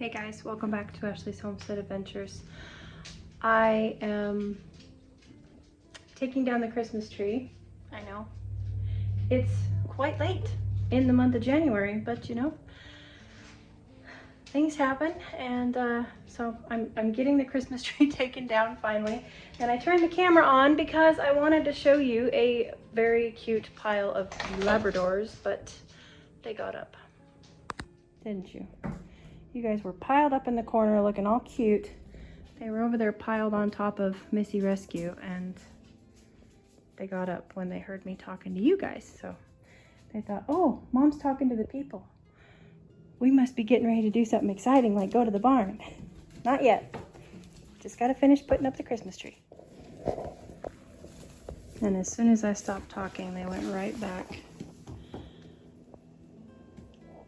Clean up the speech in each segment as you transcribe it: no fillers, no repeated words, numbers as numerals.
Hey guys, welcome back to Ashley's Homestead Adventures. I am taking down the Christmas tree. I know it's quite late in the month of January, but you know, things happen, and so I'm getting the Christmas tree taken down finally. And I turned the camera on because I wanted to show you a very cute pile of Labradors, but they got up, didn't you? You guys were piled up in the corner looking all cute. They were over there piled on top of Missy Rescue, and they got up when they heard me talking to you guys. So they thought, oh, Mom's talking to the people. We must be getting ready to do something exciting, like go to the barn. Not yet. Just got to finish putting up the Christmas tree. And as soon as I stopped talking, they went right back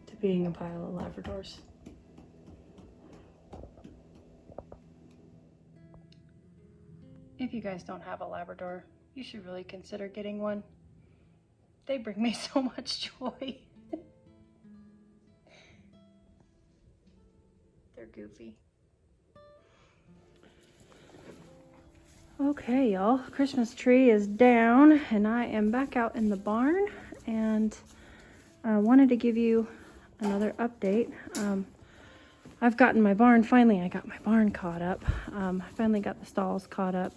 to being a pile of Labradors. If you guys don't have a Labrador, you should really consider getting one. They bring me so much joy. They're goofy. Okay, y'all, Christmas tree is down and I am back out in the barn, and I wanted to give you another update. I've gotten my barn, finally I got my barn caught up. I finally got the stalls caught up.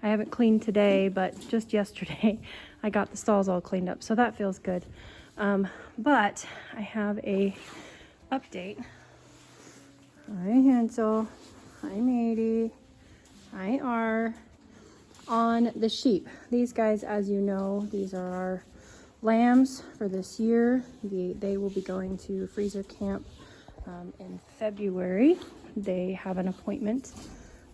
I haven't cleaned today, but just yesterday I got the stalls all cleaned up, so that feels good. But I have a update. Hi Hansel, hi Matey, hi R. On the sheep. These guys, as you know, these are our lambs for this year. They will be going to freezer camp in February. They have an appointment.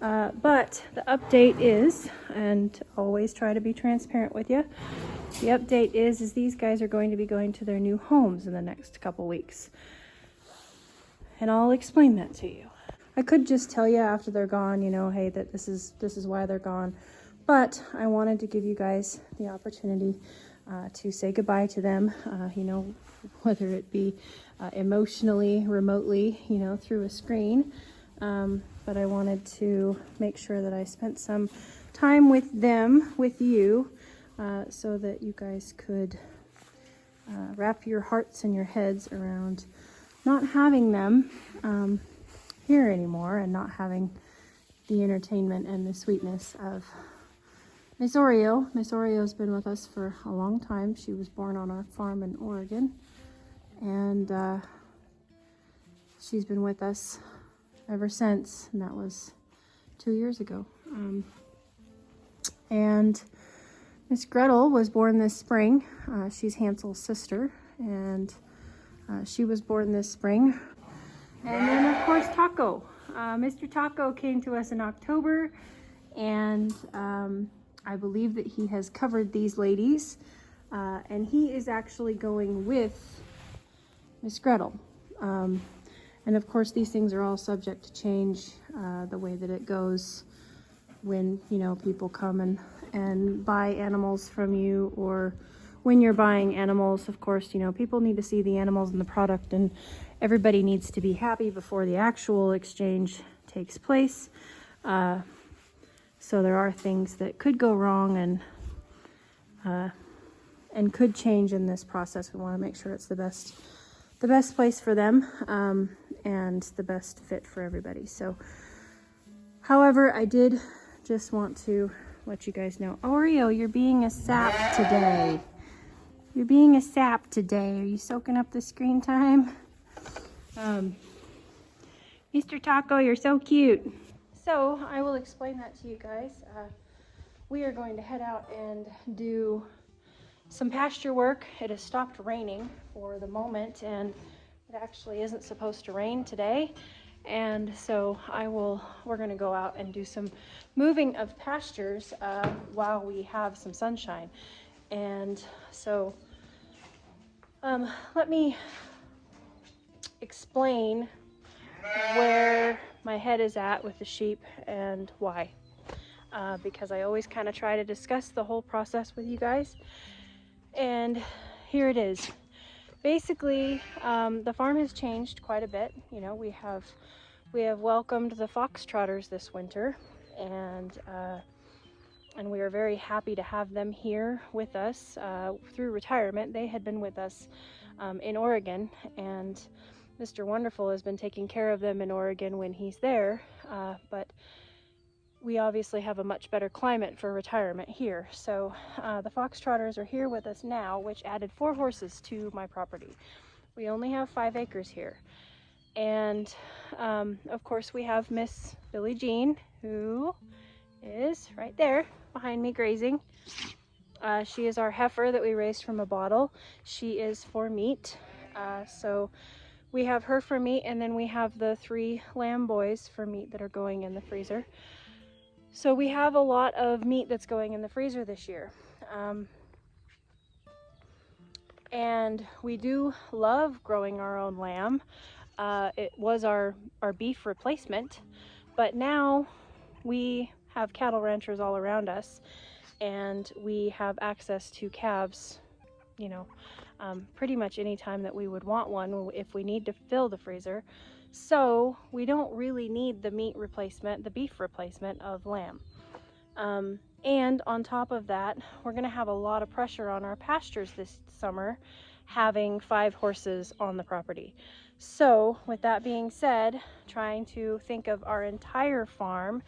But the update is, and always try to be transparent with you, the update is these guys are going to be going to their new homes in the next couple weeks. And I'll explain that to you. I could just tell you after they're gone, you know, hey, that this is why they're gone. But I wanted to give you guys the opportunity to say goodbye to them, you know, whether it be emotionally, remotely, you know, through a screen. But I wanted to make sure that I spent some time with them, with you, so that you guys could wrap your hearts and your heads around not having them here anymore, and not having the entertainment and the sweetness of Miss Oreo. Miss Oreo's been with us for a long time. She was born on our farm in Oregon, and she's been with us ever since, and that was 2 years ago. And Miss Gretel was born this spring. She's Hansel's sister, and she was born this spring. And then of course Taco. Mr. Taco came to us in October, and I believe that he has covered these ladies, and he is actually going with Miss Gretel. And of course these things are all subject to change, the way that it goes when, you know, people come and buy animals from you, or when you're buying animals. Of course, you know, people need to see the animals and the product, and everybody needs to be happy before the actual exchange takes place. So there are things that could go wrong and could change in this process. We want to make sure it's the best place for them, and the best fit for everybody. So, however, I did just want to let you guys know, Oreo, you're being a sap today. You're being a sap today. Are you soaking up the screen time? Mr. Taco, you're so cute. So I will explain that to you guys. We are going to head out and do some pasture work. It has stopped raining for the moment, and it actually isn't supposed to rain today. And so we're going to go out and do some moving of pastures while we have some sunshine. And so let me explain where my head is at with the sheep and why, because I always kind of try to discuss the whole process with you guys, and here it is. Basically, the farm has changed quite a bit. You know, we have We have welcomed the foxtrotters this winter, and we are very happy to have them here with us through retirement. They had been with us in Oregon, and Mr. Wonderful has been taking care of them in Oregon when he's there, but we obviously have a much better climate for retirement here. So the foxtrotters are here with us now, which added 4 horses to my property. We only have 5 acres here. And of course we have Miss Billie Jean, who is right there behind me grazing. She is our heifer that we raised from a bottle. She is for meat. So we have her for meat, and then we have the 3 lamb boys for meat that are going in the freezer. So we have a lot of meat that's going in the freezer this year. And we do love growing our own lamb. It was our beef replacement, but now we have cattle ranchers all around us, and we have access to calves, you know, pretty much any time that we would want one if we need to fill the freezer. So we don't really need the meat replacement, the beef replacement of lamb. And on top of that, we're going to have a lot of pressure on our pastures this summer, having 5 horses on the property. So with that being said, trying to think of our entire farm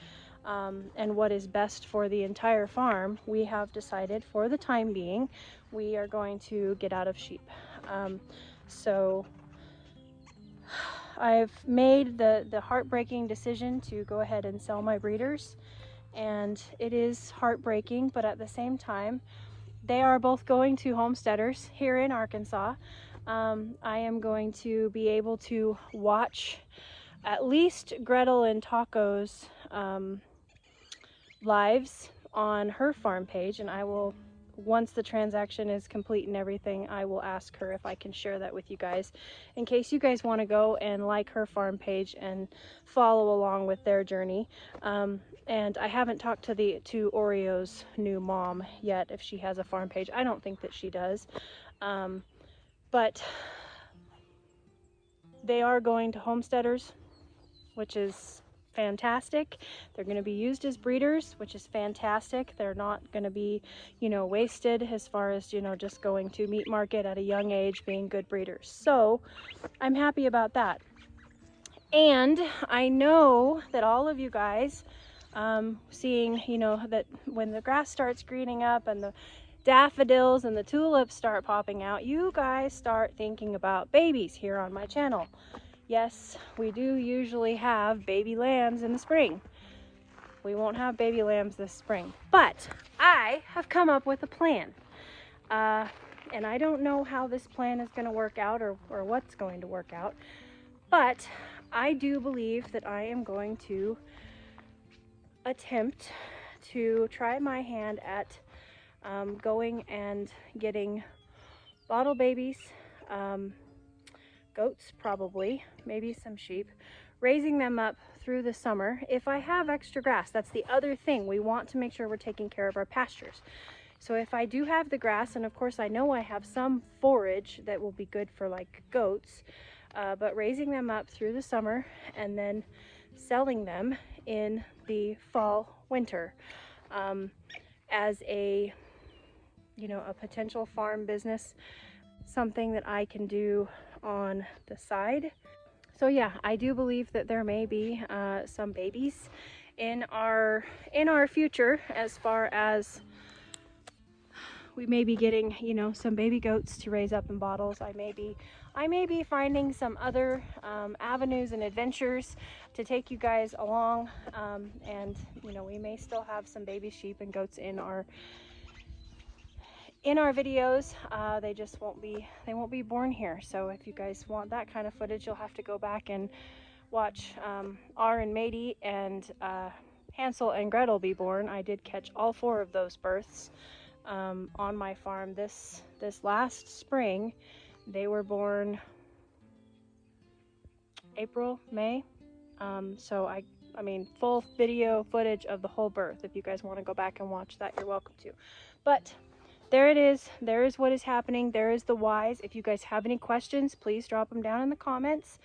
and what is best for the entire farm, we have decided for the time being, we are going to get out of sheep. So I've made the heartbreaking decision to go ahead and sell my breeders, and it is heartbreaking, but at the same time, they are both going to homesteaders here in Arkansas. I am going to be able to watch at least Gretel and Taco's lives on her farm page, and I will, once the transaction is complete and everything, I will ask her if I can share that with you guys, in case you guys want to go and like her farm page and follow along with their journey. And I haven't talked to Oreo's new mom yet if she has a farm page. I don't think that she does. But they are going to homesteaders, which is fantastic. They're going to be used as breeders, which is fantastic. They're not going to be, you know, wasted as far as, you know, just going to meat market at a young age being good breeders. So I'm happy about that. And I know that all of you guys, seeing, you know, that when the grass starts greening up and the daffodils and the tulips start popping out, you guys start thinking about babies here on my channel. Yes, we do usually have baby lambs in the spring. We won't have baby lambs this spring, but I have come up with a plan. And I don't know how this plan is going to work out or what's going to work out, but I do believe that I am going to attempt to try my hand at going and getting bottle babies, goats probably, maybe some sheep, raising them up through the summer if I have extra grass. That's the other thing. We want to make sure we're taking care of our pastures. So if I do have the grass, and of course I know I have some forage that will be good for like goats, but raising them up through the summer and then selling them in the fall, winter, as a, you know, a potential farm business, something that I can do on the side. So yeah, I do believe that there may be some babies in our future, as far as we may be getting, you know, some baby goats to raise up in bottles. I may be finding some other avenues and adventures to take you guys along, and you know, we may still have some baby sheep and goats in our videos. They just won't be born here. So if you guys want that kind of footage, you'll have to go back and watch R and Matey and Hansel and Gretel be born. I did catch all 4 of those births on my farm this last spring. They were born April, May. So I mean, full video footage of the whole birth. If you guys want to go back and watch that, you're welcome to. But there it is. There is what is happening. There is the whys. If you guys have any questions, please drop them down in the comments.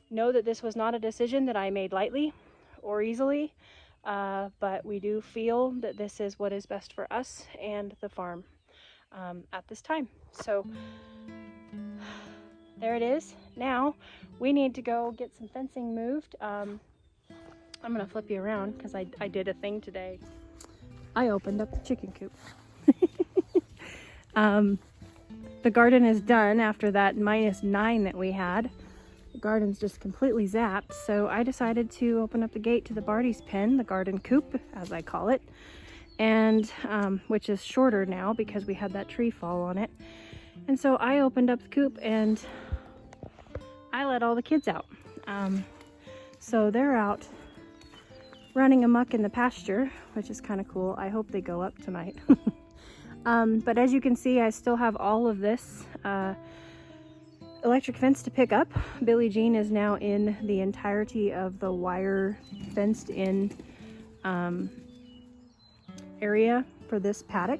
know that this was not a decision that I made lightly or easily, but we do feel that this is what is best for us and the farm at this time. So there it is. Now we need to go get some fencing moved. I'm gonna flip you around because I did a thing today. I opened up the chicken coop. The garden is done after that -9 that we had. The garden's just completely zapped, so I decided to open up the gate to the Barty's pen, the garden coop, as I call it, and which is shorter now because we had that tree fall on it. And so I opened up the coop and I let all the kids out. So they're out running amok in the pasture, which is kind of cool. I hope they go up tonight. But as you can see, I still have all of this electric fence to pick up. Billie Jean is now in the entirety of the wire fenced in area for this paddock,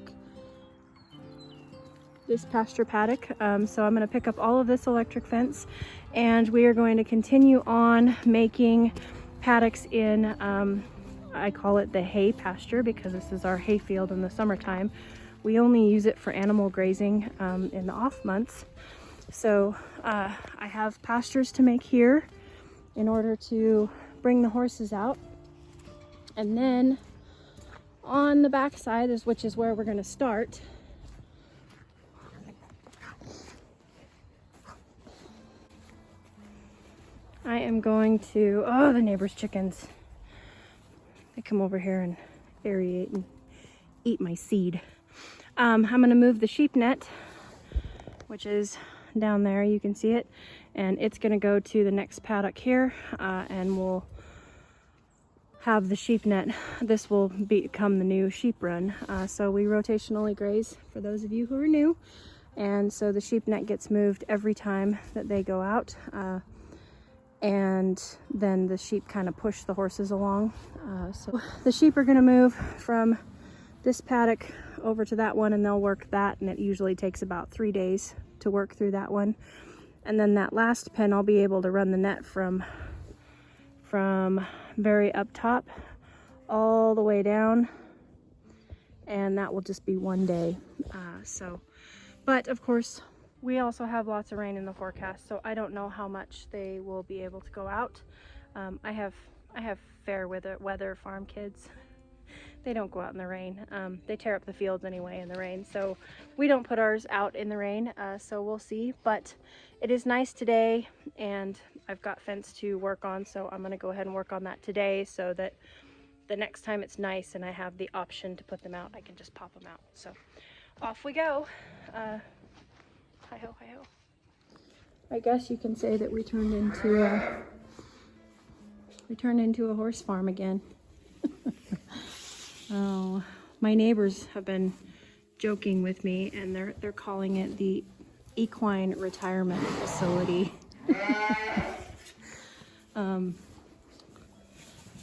this pasture paddock. So I'm going to pick up all of this electric fence, and we are going to continue on making paddocks in, I call it the hay pasture because this is our hay field in the summertime. We only use it for animal grazing in the off months. So I have pastures to make here in order to bring the horses out. And then on the back side, which is where we're going to start, I am going to, oh, the neighbor's chickens. They come over here and aerate and eat my seed. I'm going to move the sheep net, which is down there, you can see it, and it's going to go to the next paddock here, and we'll have the sheep net. This will become the new sheep run. So we rotationally graze, for those of you who are new, and so the sheep net gets moved every time that they go out, and then the sheep kind of push the horses along. So the sheep are going to move from this paddock over to that one, and they'll work that, and it usually takes about 3 days to work through that one. And then that last pen, I'll be able to run the net from very up top all the way down, and that will just be 1 day. But of course, we also have lots of rain in the forecast, so I don't know how much they will be able to go out. I have fair weather farm kids. They don't go out in the rain. They tear up the fields anyway in the rain, so we don't put ours out in the rain, so we'll see. But it is nice today, and I've got fence to work on, so I'm going to go ahead and work on that today so that the next time it's nice and I have the option to put them out, I can just pop them out. So off we go. Hi-ho, hi-ho. I guess you can say that we turned into a horse farm again. Oh, my neighbors have been joking with me, and they're calling it the equine retirement facility.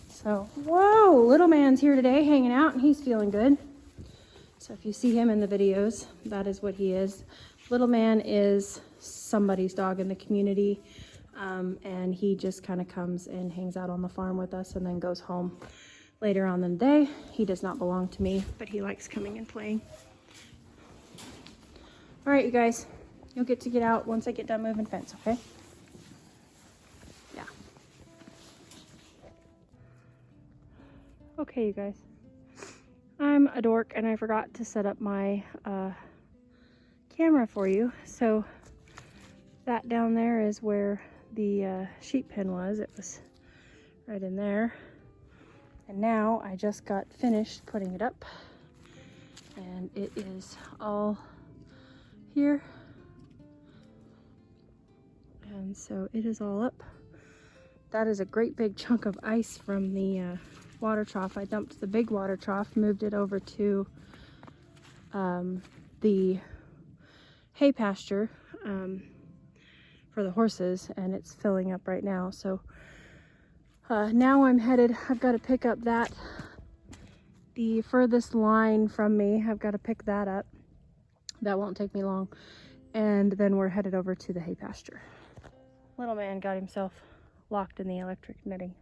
So, whoa, little man's here today hanging out, and he's feeling good. So if you see him in the videos, that is what he is. Little man is somebody's dog in the community, and he just kind of comes and hangs out on the farm with us and then goes home later on in the day. He does not belong to me, but he likes coming and playing. All right, you guys, you'll get to get out once I get done moving fence, okay? Yeah. Okay, you guys. I'm a dork, and I forgot to set up my camera for you. So that down there is where the sheep pen was. It was right in there. And now I just got finished putting it up, and it is all here. And so it is all up. That is a great big chunk of ice from the water trough. I dumped the big water trough, moved it over to the hay pasture for the horses, and it's filling up right now. So now I'm headed, I've got to pick up the furthest line from me. I've got to pick that up. That won't take me long. And then we're headed over to the hay pasture. Little man got himself locked in the electric netting,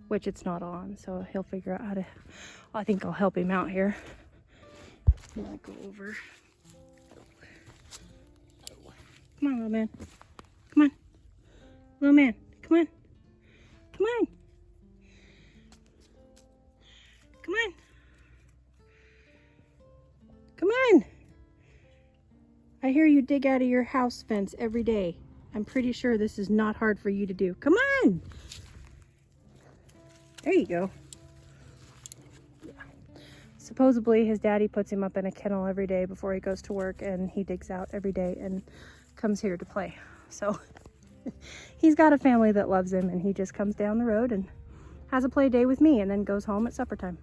which it's not on, so he'll figure out how to. I think I'll help him out here. I'm gonna go over. Come on, little man. Come on. Little man, come on. Come on. Come on. Come on. I hear you dig out of your house fence every day. I'm pretty sure this is not hard for you to do. Come on. There you go. Yeah. Supposedly his daddy puts him up in a kennel every day before he goes to work, and he digs out every day and comes here to play. So he's got a family that loves him, and he just comes down the road and has a play day with me and then goes home at supper time.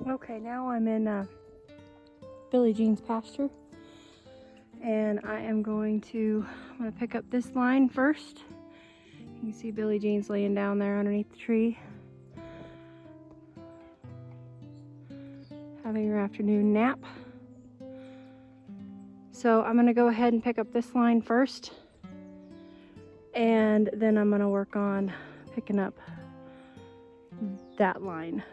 Okay, now I'm in Billie Jean's pasture, and I'm gonna pick up this line first. You can see Billie Jean's laying down there underneath the tree, having her afternoon nap. So I'm gonna go ahead and pick up this line first, and then I'm gonna work on picking up that line.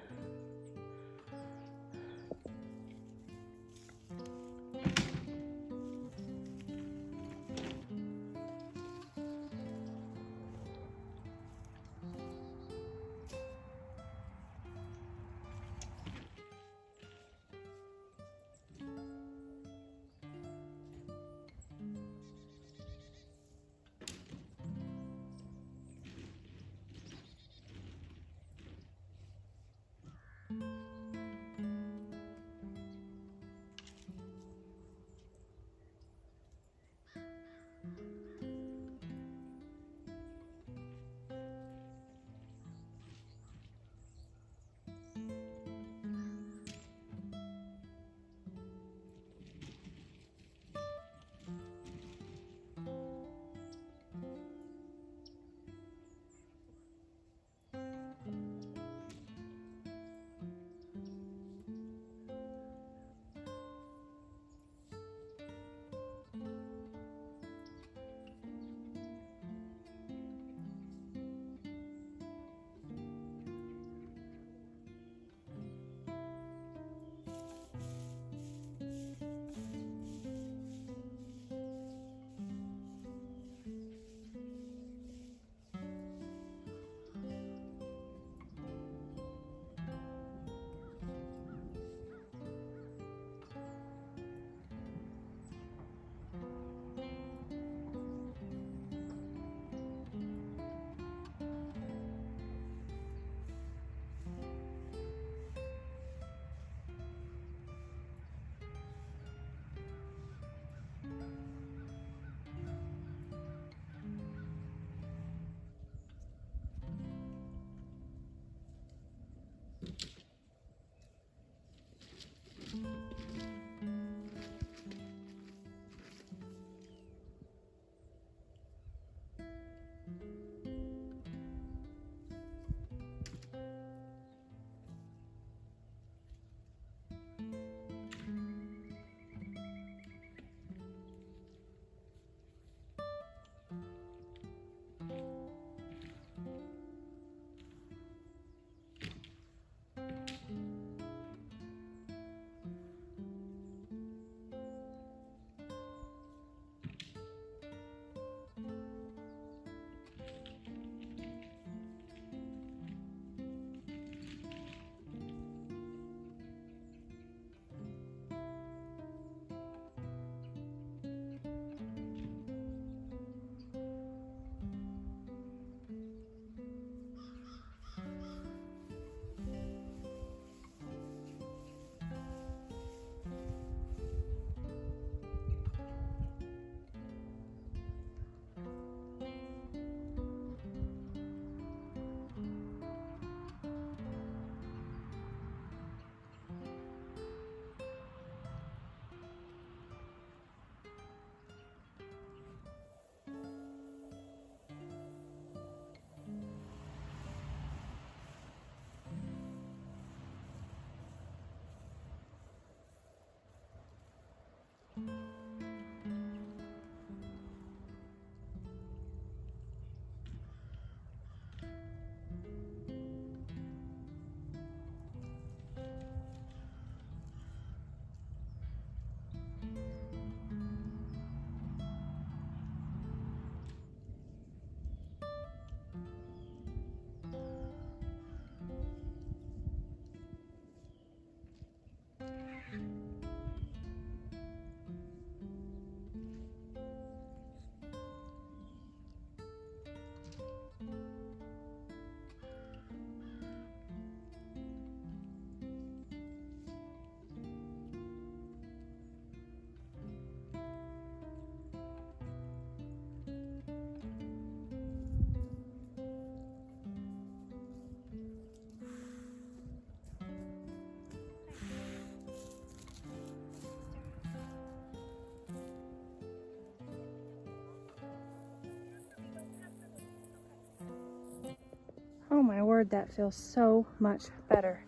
Lord, that feels so much better.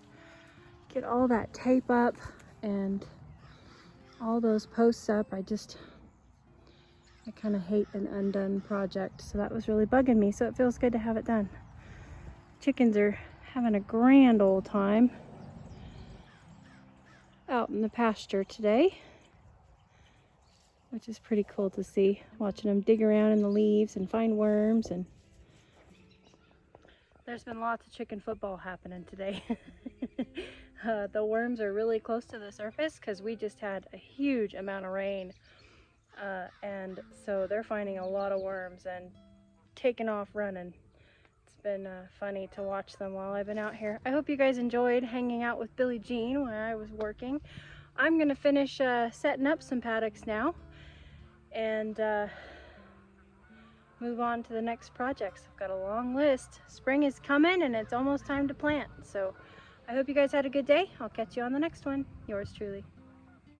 Get all that tape up and all those posts up. I kind of hate an undone project, so that was really bugging me, so it feels good to have it done. Chickens are having a grand old time out in the pasture today, which is pretty cool to see, watching them dig around in the leaves and find worms. And there's been lots of chicken football happening today. The worms are really close to the surface because we just had a huge amount of rain, and so they're finding a lot of worms and taking off running. It's been funny to watch them while I've been out here. I hope you guys enjoyed hanging out with Billie Jean when I was working. I'm gonna finish setting up some paddocks now and move on to the next projects. I've got a long list. Spring is coming and it's almost time to plant. So I hope you guys had a good day. I'll catch you on the next one. Yours truly.